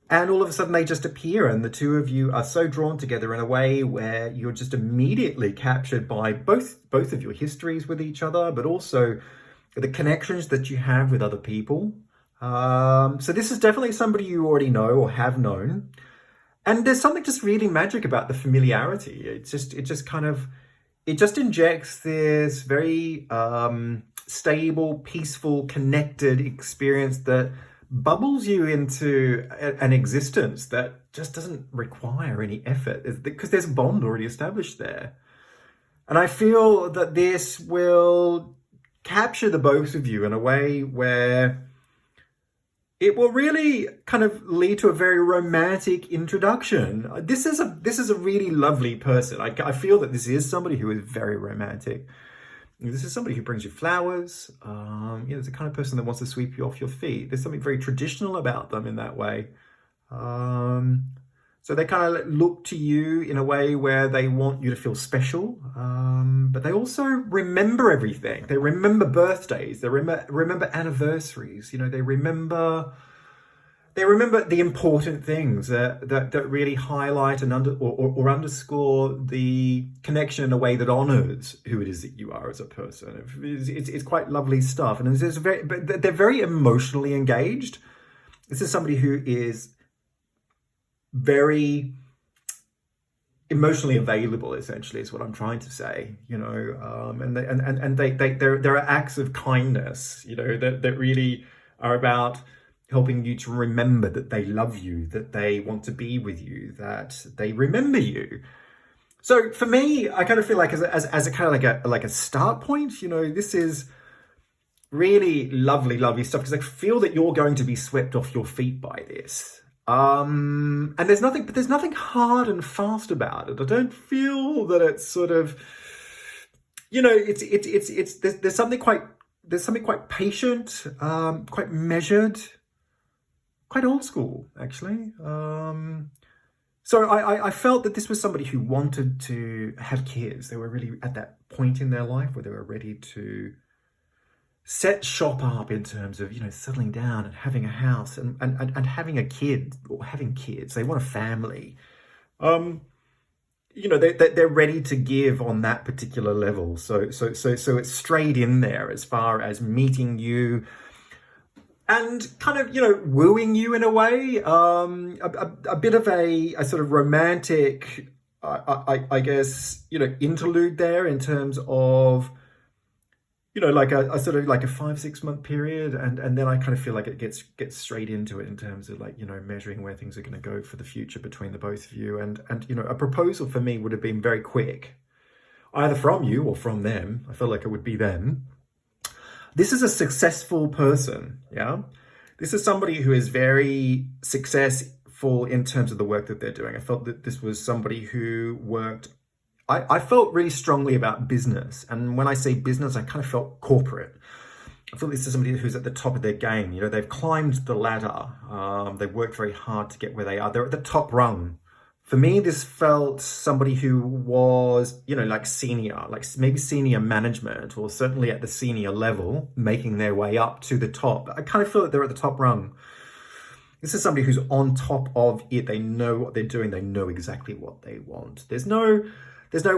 And all of a sudden they just appear and the two of you are so drawn together in a way where you're just immediately captured by both of your histories with each other, but also the connections that you have with other people. So this is definitely somebody you already know or have known. And there's something just really magic about the familiarity. It just injects this very stable, peaceful, connected experience that bubbles you into an existence that just doesn't require any effort, because there's a bond already established there. And I feel that this will capture the both of you in a way where it will really kind of lead to a very romantic introduction. This is a really lovely person. I feel that this is somebody who is very romantic. This is somebody who brings you flowers. It's the kind of person that wants to sweep you off your feet. There's something very traditional about them in that way. So they kind of look to you in a way where they want you to feel special, but they also remember everything. They remember birthdays. They remember anniversaries. They remember the important things that really highlight and underscore the connection in a way that honors who it is that you are as a person. It's quite lovely stuff, and but they're very emotionally engaged. This is somebody who is very emotionally available, essentially, is what I'm trying to say. There are acts of kindness, that really are about helping you to remember that they love you, that they want to be with you, that they remember you. So for me, I kind of feel like as a kind of like a start point, this is really lovely, lovely stuff, because I feel that you're going to be swept off your feet by this. And there's nothing hard and fast about it. I don't feel that it's sort of, there's something quite patient, quite measured, quite old school, actually. So I felt that this was somebody who wanted to have kids. They were really at that point in their life where they were ready to set shop up in terms of, settling down and having a house and having a kid or having kids. They want a family. They're ready to give on that particular level. So it's straight in there as far as meeting you and kind of, wooing you in a way. A bit of a sort of romantic, I guess, interlude there in terms of, like a sort of like a 5-6 month period, and then I kind of feel like it gets straight into it in terms of like, measuring where things are going to go for the future between the both of you, and a proposal for me would have been very quick, either from you or from them. I felt like it would be them. This is a successful person, yeah? This is somebody who is very successful in terms of the work that they're doing. I felt that this was somebody who worked, I felt really strongly about business. And when I say business, I kind of felt corporate. I feel this is somebody who's at the top of their game. They've climbed the ladder. They've worked very hard to get where they are. They're at the top rung. For me, this felt somebody who was, like senior, like maybe senior management, or certainly at the senior level, making their way up to the top. I kind of feel that they're at the top rung. This is somebody who's on top of it. They know what they're doing. They know exactly what they want. There's no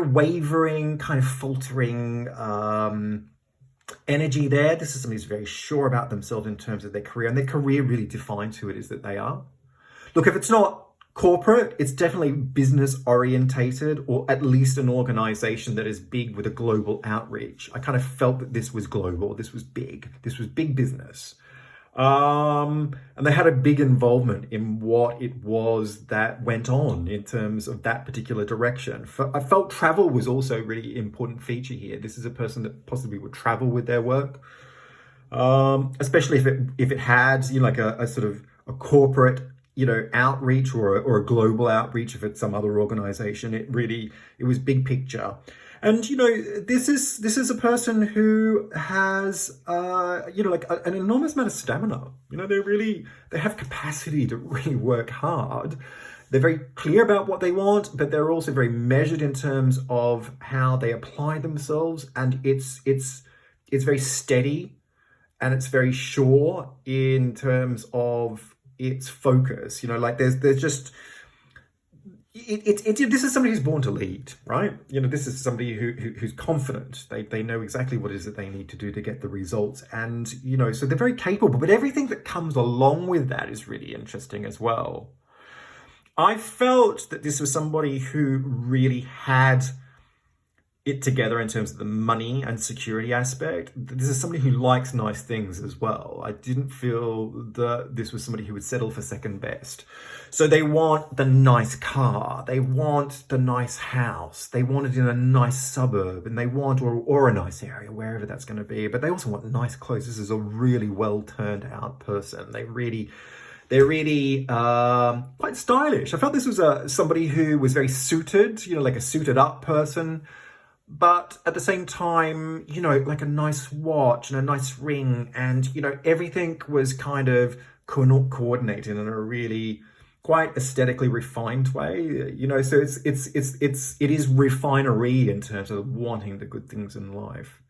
wavering, kind of faltering energy there. This is somebody who's very sure about themselves in terms of their career, and their career really defines who it is that they are. Look, if it's not corporate, it's definitely business orientated, or at least an organization that is big with a global outreach. I kind of felt that this was global. This was big business. And they had a big involvement in what it was that went on in terms of that particular direction. I felt travel was also a really important feature here. This is a person that possibly would travel with their work, especially if it had, like a sort of a corporate, outreach or a global outreach. If it's some other organization, it was big picture. And, this is a person who has, like an enormous amount of stamina. They have capacity to really work hard. They're very clear about what they want, but they're also very measured in terms of how they apply themselves. And it's very steady, and it's very sure in terms of its focus. Like there's just, this is somebody who's born to lead, right? This is somebody who's confident. They know exactly what it is that they need to do to get the results. And, so they're very capable, but everything that comes along with that is really interesting as well. I felt that this was somebody who really had it together in terms of the money and security aspect. This is somebody who likes nice things as well. I didn't feel that this was somebody who would settle for second best. So they want the nice car, they want the nice house, they want it in a nice suburb, and they want, or a nice area, wherever that's going to be. But they also want nice clothes. This is a really well turned out person. They're really quite stylish. I felt this was somebody who was very suited, like a suited up person. But at the same time, like a nice watch and a nice ring, and, everything was kind of coordinated in a really quite aesthetically refined way, so it is refinery in terms of wanting the good things in life,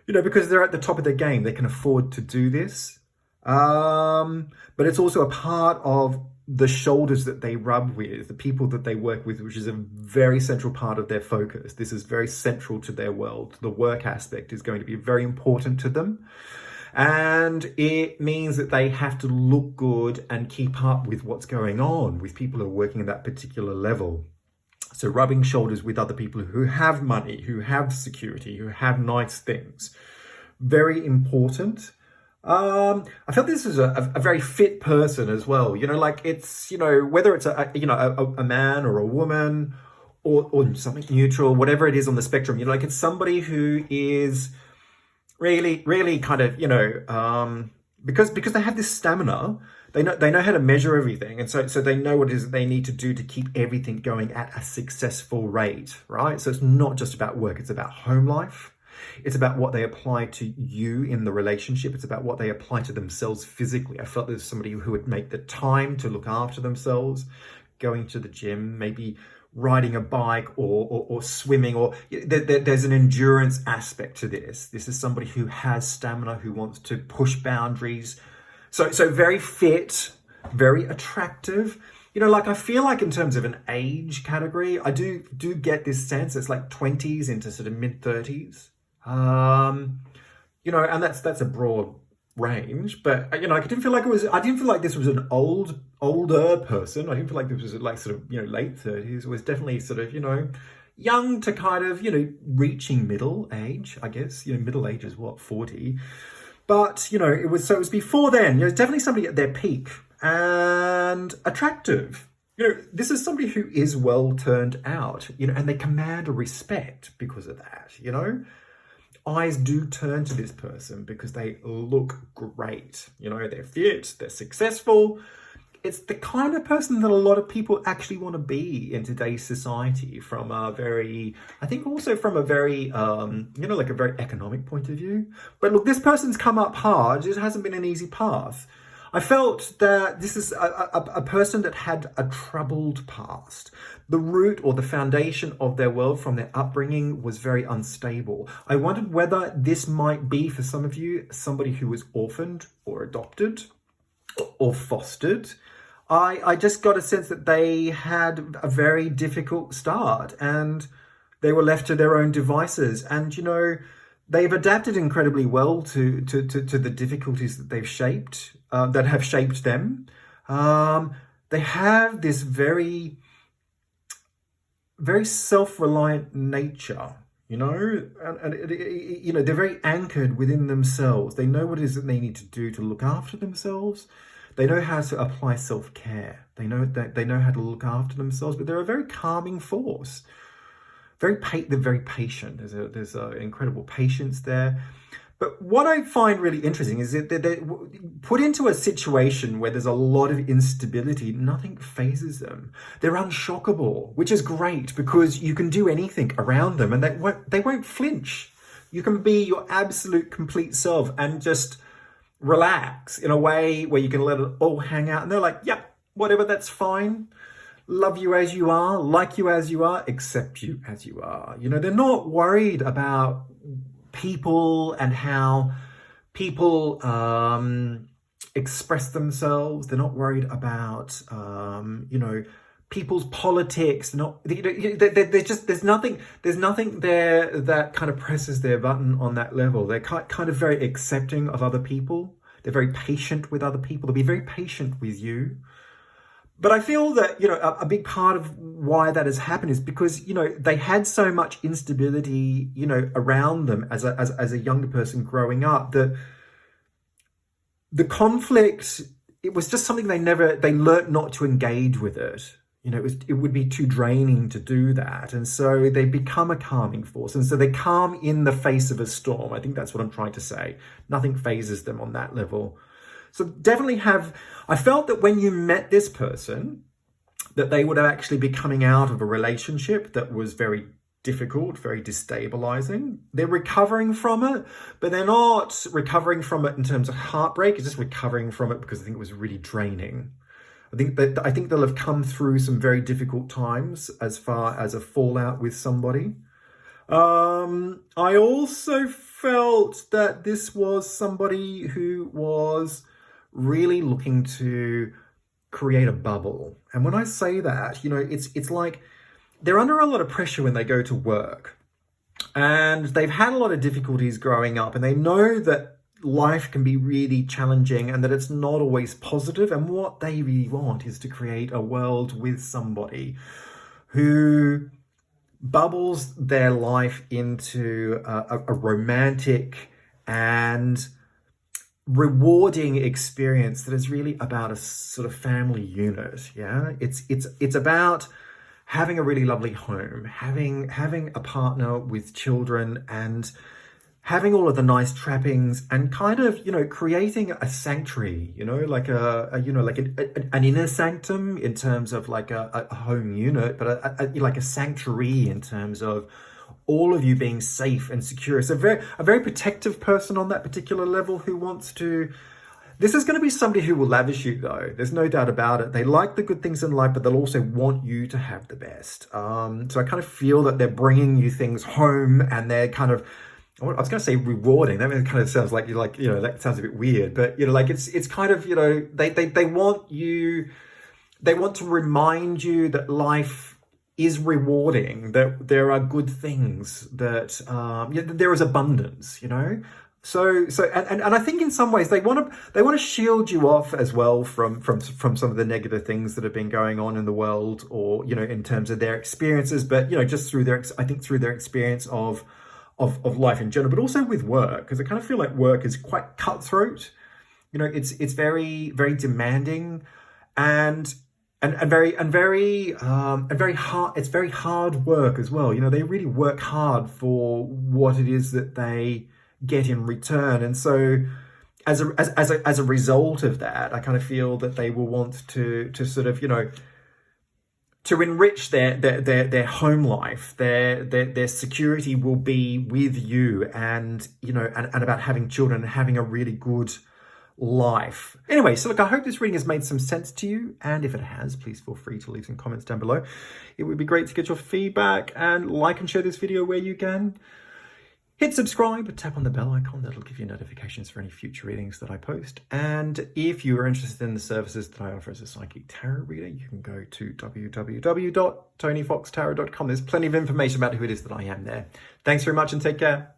because they're at the top of their game. They can afford to do this. But it's also a part of the shoulders that they rub with, the people that they work with, which is a very central part of their focus. This is very central to their world. The work aspect is going to be very important to them. And it means that they have to look good and keep up with what's going on with people who are working at that particular level. So rubbing shoulders with other people who have money, who have security, who have nice things. Very important. I felt this was a very fit person as well. You know, like it's, you know, whether it's a man or a woman or something neutral, whatever it is on the spectrum, you know, like it's somebody who is really, really kind of, because they have this stamina, they know how to measure everything, and so they know what it is that they need to do to keep everything going at a successful rate, right? So it's not just about work; it's about home life. It's about what they apply to you in the relationship. It's about what they apply to themselves physically. I felt there's somebody who would make the time to look after themselves, going to the gym, maybe riding a bike or swimming, or there's an endurance aspect to this. This is somebody who has stamina, who wants to push boundaries. So very fit, very attractive. You know, like I feel like in terms of an age category, I do get this sense it's like 20s into sort of mid 30s. And that's a broad range, but I didn't feel like this was an older person. I didn't feel like this was like sort of, late 30s. It was definitely sort of, young to kind of, reaching middle age, I guess. Middle age is what, 40. But, it was before then. It's definitely somebody at their peak and attractive. This is somebody who is well turned out, and they command a respect because of that, Eyes do turn to this person because they look great. They're fit, they're successful. It's the kind of person that a lot of people actually want to be in today's society from a very, I think also from a very, like a very economic point of view. But look, this person's come up hard. It hasn't been an easy path. I felt that this is a person that had a troubled past. The root or the foundation of their world from their upbringing was very unstable. I wondered whether this might be, for some of you, somebody who was orphaned or adopted or fostered. I just got a sense that they had a very difficult start and they were left to their own devices. And, they've adapted incredibly well to the difficulties that they've shaped, that have shaped them. They have this very, very self-reliant nature, and they're very anchored within themselves. They know what it is that they need to do to look after themselves. They know how to apply self-care. They know how to look after themselves, but they're a very calming force. They're very patient. There's an incredible patience there. But what I find really interesting is that they're put into a situation where there's a lot of instability. Nothing phases them. They're unshockable, which is great because you can do anything around them and they won't flinch. You can be your absolute complete self and just relax in a way where you can let it all hang out. And they're like, yep, whatever, that's fine. Love you as you are, like you as you are, accept you as you are. They're not worried about people and how people express themselves. They're not worried about people's politics. There's nothing there that kind of presses their button on that level. They're kind of very accepting of other people. They're very patient with other people. They'll be very patient with you. But I feel that, a big part of why that has happened is because, they had so much instability, around them as a younger person growing up, that the conflict, it was just something they learnt not to engage with it. It would be too draining to do that. And so they become a calming force. And so they calm in the face of a storm. I think that's what I'm trying to say. Nothing phases them on that level. So definitely I felt that when you met this person, that they would actually be coming out of a relationship that was very difficult, very destabilizing. They're recovering from it, but they're not recovering from it in terms of heartbreak. It's just recovering from it because I think it was really draining. I think they'll have come through some very difficult times as far as a fallout with somebody. I also felt that this was somebody who was really looking to create a bubble. And when I say that, it's like they're under a lot of pressure when they go to work. And they've had a lot of difficulties growing up, and they know that life can be really challenging and that it's not always positive. And what they really want is to create a world with somebody who bubbles their life into a romantic and rewarding experience that is really about a sort of family unit. Yeah, it's about having a really lovely home, having a partner with children, and having all of the nice trappings, and kind of, creating a sanctuary, like an inner sanctum in terms of like a home unit, but like a sanctuary in terms of all of you being safe and secure. So a very protective person on that particular level who wants to. This is going to be somebody who will lavish you, though. There's no doubt about it. They like the good things in life, but they'll also want you to have the best. So I kind of feel that they're bringing you things home, and they're kind of, I was going to say rewarding. That kind of sounds like that sounds a bit weird, but like it's kind of, they want you, they want to remind you that life is rewarding, that there are good things, that there is abundance, So and I think in some ways they want to shield you off as well from some of the negative things that have been going on in the world, or in terms of their experiences, but just through their experience of life in general, but also with work, because I kind of feel like work is quite cutthroat. It's very, very demanding, and very hard. It's very hard work as well. They really work hard for what it is that they get in return, and so as a result of that, I kind of feel that they will want to sort of to enrich their home life. Their security will be with you, and and about having children and having a really good life. Anyway, so look, I hope this reading has made some sense to you, and if it has, please feel free to leave some comments down below. It would be great to get your feedback, and like and share this video where you can. Hit subscribe, tap on the bell icon. That'll give you notifications for any future readings that I post. And if you are interested in the services that I offer as a psychic tarot reader, you can go to www.tonyfoxtarot.com. There's plenty of information about who it is that I am there. Thanks very much, and take care.